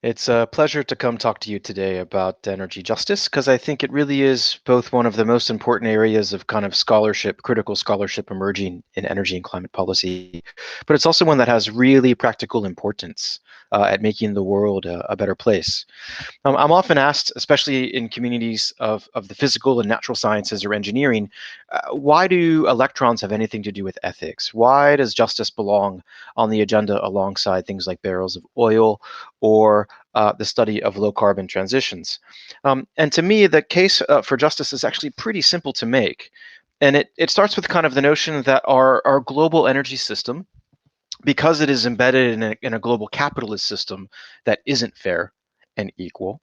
It's a pleasure to come talk to you today about energy justice because I think it really is both one of the most important areas of kind of scholarship, critical scholarship emerging in energy and climate policy, but it's also one that has really practical importance at making the world a better place. I'm often asked, especially in communities of the physical and natural sciences or engineering, why do electrons have anything to do with ethics? Why does justice belong on the agenda alongside things like barrels of oil or the study of low carbon transitions? And to me, the case for justice is actually pretty simple to make. And it starts with kind of the notion that our global energy system, because it is embedded in a global capitalist system that isn't fair and equal,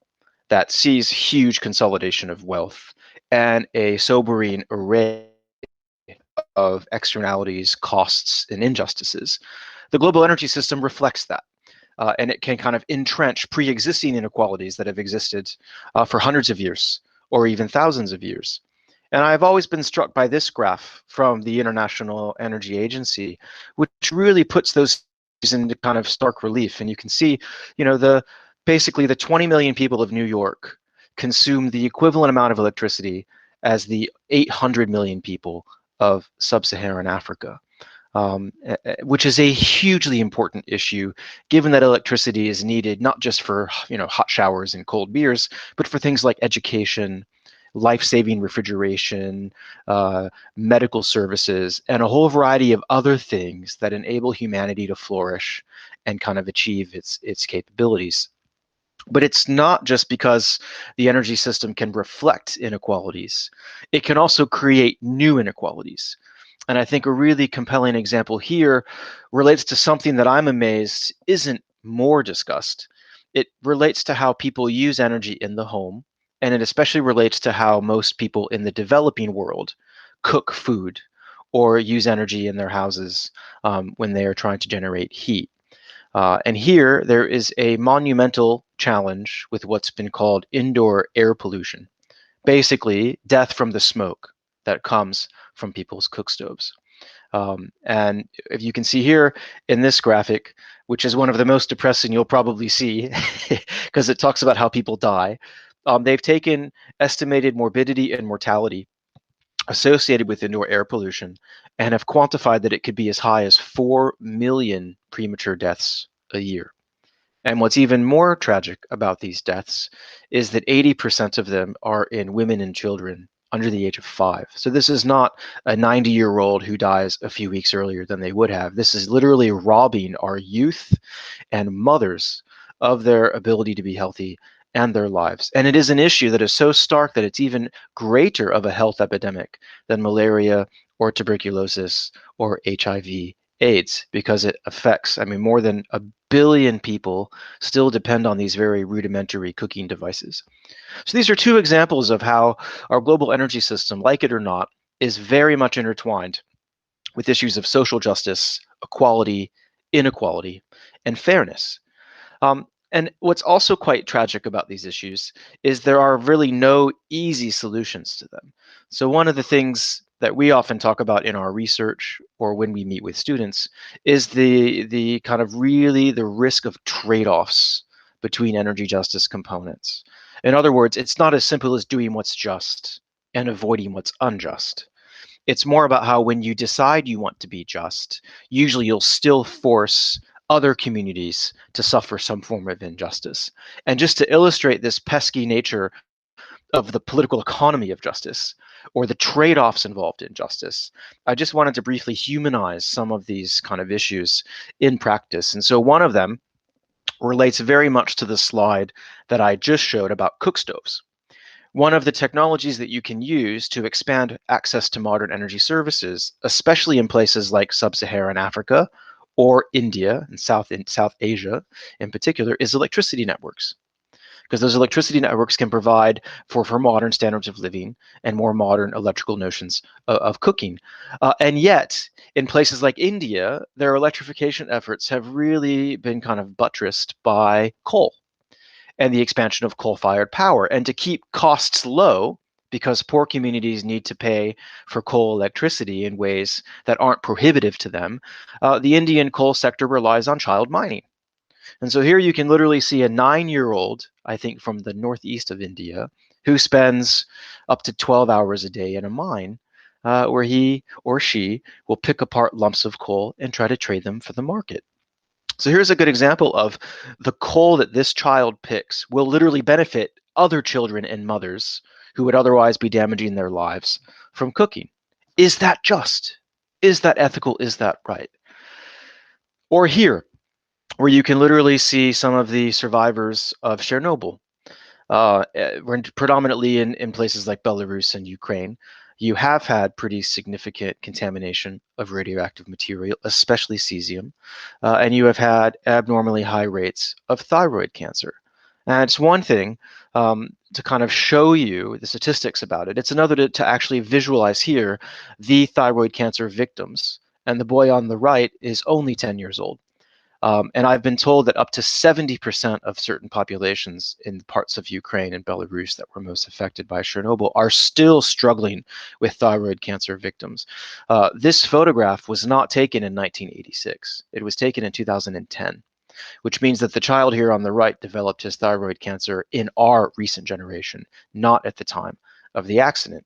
that sees huge consolidation of wealth and a sobering array of externalities, costs, and injustices. The global energy system reflects that. And it can kind of entrench pre-existing inequalities that have existed for hundreds of years or even thousands of years. And I've always been struck by this graph from the International Energy Agency, which really puts those into kind of stark relief. And you can see, basically the 20 million people of New York consume the equivalent amount of electricity as the 800 million people of sub-Saharan Africa. Which is a hugely important issue, given that electricity is needed not just for hot showers and cold beers, but for things like education, life-saving refrigeration, medical services, and a whole variety of other things that enable humanity to flourish and kind of achieve its capabilities. But it's not just because the energy system can reflect inequalities. It can also create new inequalities. And I think a really compelling example here relates to something that I'm amazed isn't more discussed. It relates to how people use energy in the home, and it especially relates to how most people in the developing world cook food or use energy in their houses when they are trying to generate heat. And here there is a monumental challenge with what's been called indoor air pollution, basically death from the smoke that comes from people's cook stoves. And if you can see here in this graphic, which is one of the most depressing you'll probably see, because it talks about how people die, they've taken estimated morbidity and mortality associated with indoor air pollution and have quantified that it could be as high as 4 million premature deaths a year. And what's even more tragic about these deaths is that 80% of them are in women and children under the age of 5. So this is not a 90-year-old who dies a few weeks earlier than they would have. This is literally robbing our youth and mothers of their ability to be healthy and their lives. And it is an issue that is so stark that it's even greater of a health epidemic than malaria or tuberculosis or HIV AIDS, because it affects, I mean, more than 1 billion people still depend on these very rudimentary cooking devices. So these are two examples of how our global energy system, like it or not, is very much intertwined with issues of social justice, equality, inequality, and fairness. And what's also quite tragic about these issues is there are really no easy solutions to them. So one of the things that we often talk about in our research or when we meet with students is the kind of really the risk of trade-offs between energy justice components. In other words, it's not as simple as doing what's just and avoiding what's unjust. It's more about how when you decide you want to be just, usually you'll still force other communities to suffer some form of injustice. And just to illustrate this pesky nature of the political economy of justice or the trade-offs involved in justice, I just wanted to briefly humanize some of these kind of issues in practice. And so one of them relates very much to the slide that I just showed about cook stoves. One of the technologies that you can use to expand access to modern energy services, especially in places like sub-Saharan Africa or India and South Asia in particular, is electricity networks. Because those electricity networks can provide for modern standards of living and more modern electrical notions of cooking. And yet, in places like India, their electrification efforts have really been kind of buttressed by coal and the expansion of coal-fired power. And to keep costs low, because poor communities need to pay for coal electricity in ways that aren't prohibitive to them, the Indian coal sector relies on child mining. And so here you can literally see a 9-year-old, I think from the northeast of India, who spends up to 12 hours a day in a mine where he or she will pick apart lumps of coal and try to trade them for the market. So here's a good example of the coal that this child picks will literally benefit other children and mothers who would otherwise be damaging their lives from cooking. Is that just? Is that ethical? Is that right? Or here, where you can literally see some of the survivors of Chernobyl, predominantly in places like Belarus and Ukraine. You have had pretty significant contamination of radioactive material, especially cesium, and you have had abnormally high rates of thyroid cancer. And it's one thing to kind of show you the statistics about it. It's another to actually visualize here the thyroid cancer victims. And the boy on the right is only 10 years old. And I've been told that up to 70% of certain populations in parts of Ukraine and Belarus that were most affected by Chernobyl are still struggling with thyroid cancer victims. This photograph was not taken in 1986. It was taken in 2010, which means that the child here on the right developed his thyroid cancer in our recent generation, not at the time of the accident.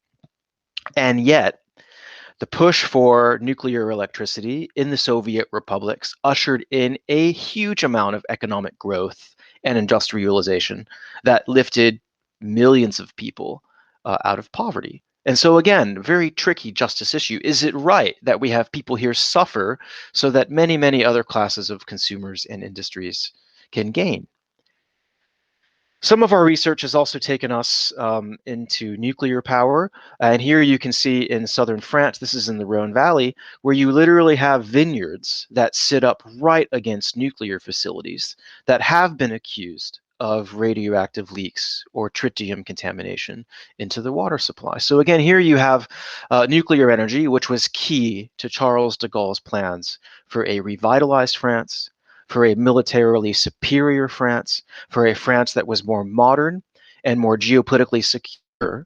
And yet, the push for nuclear electricity in the Soviet republics ushered in a huge amount of economic growth and industrialization that lifted millions of people out of poverty. And so, again, very tricky justice issue. Is it right that we have people here suffer so that many, many other classes of consumers and industries can gain? Some of our research has also taken us into nuclear power. And here you can see in southern France, this is in the Rhone Valley, where you literally have vineyards that sit up right against nuclear facilities that have been accused of radioactive leaks or tritium contamination into the water supply. So again, here you have nuclear energy, which was key to Charles de Gaulle's plans for a revitalized France, for a militarily superior France, for a France that was more modern and more geopolitically secure,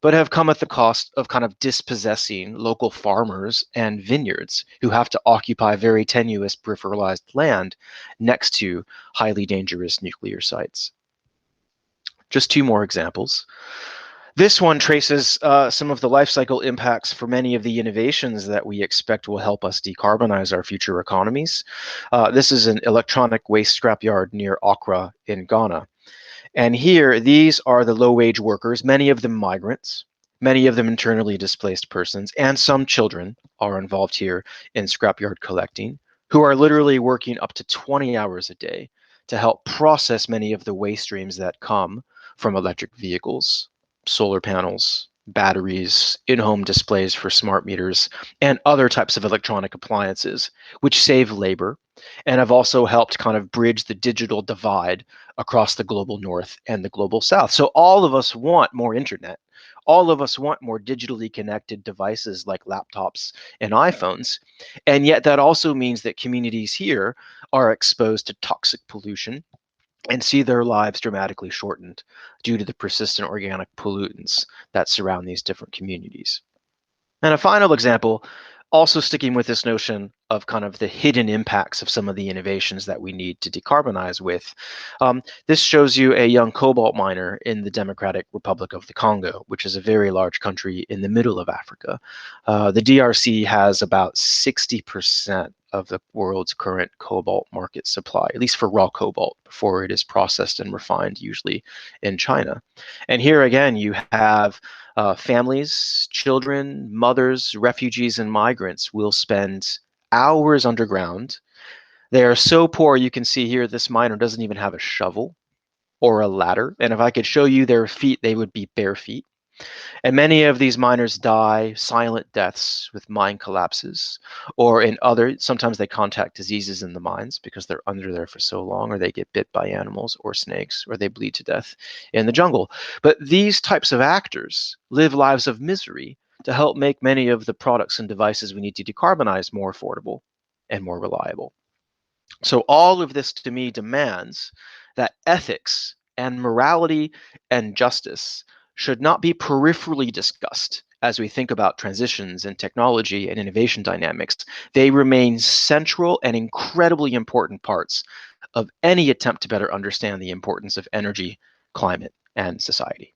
but have come at the cost of kind of dispossessing local farmers and vineyards who have to occupy very tenuous peripheralized land next to highly dangerous nuclear sites. Just two more examples. This one traces some of the life cycle impacts for many of the innovations that we expect will help us decarbonize our future economies. This is an electronic waste scrapyard near Accra in Ghana. And here, these are the low-wage workers, many of them migrants, many of them internally displaced persons, and some children are involved here in scrapyard collecting, who are literally working up to 20 hours a day to help process many of the waste streams that come from electric vehicles, solar panels, batteries, in-home displays for smart meters, and other types of electronic appliances, which save labor and have also helped kind of bridge the digital divide across the global north and the global south. So all of us want more internet. All of us want more digitally connected devices like laptops and iPhones. And yet that also means that communities here are exposed to toxic pollution and see their lives dramatically shortened due to the persistent organic pollutants that surround these different communities. And a final example, also sticking with this notion of kind of the hidden impacts of some of the innovations that we need to decarbonize with. This shows you a young cobalt miner in the Democratic Republic of the Congo, which is a very large country in the middle of Africa. The DRC has about 60% of the world's current cobalt market supply, at least for raw cobalt, before it is processed and refined, usually in China. And here again, you have families, children, mothers, refugees, and migrants will spend hours underground. They are so poor, you can see here, this miner doesn't even have a shovel or a ladder. And if I could show you their feet, they would be bare feet. And many of these miners die silent deaths with mine collapses, or in other, sometimes they contact diseases in the mines because they're under there for so long, or they get bit by animals or snakes, or they bleed to death in the jungle. But these types of actors live lives of misery to help make many of the products and devices we need to decarbonize more affordable and more reliable. So all of this to me demands that ethics and morality and justice should not be peripherally discussed as we think about transitions in technology and innovation dynamics. They remain central and incredibly important parts of any attempt to better understand the importance of energy, climate, and society.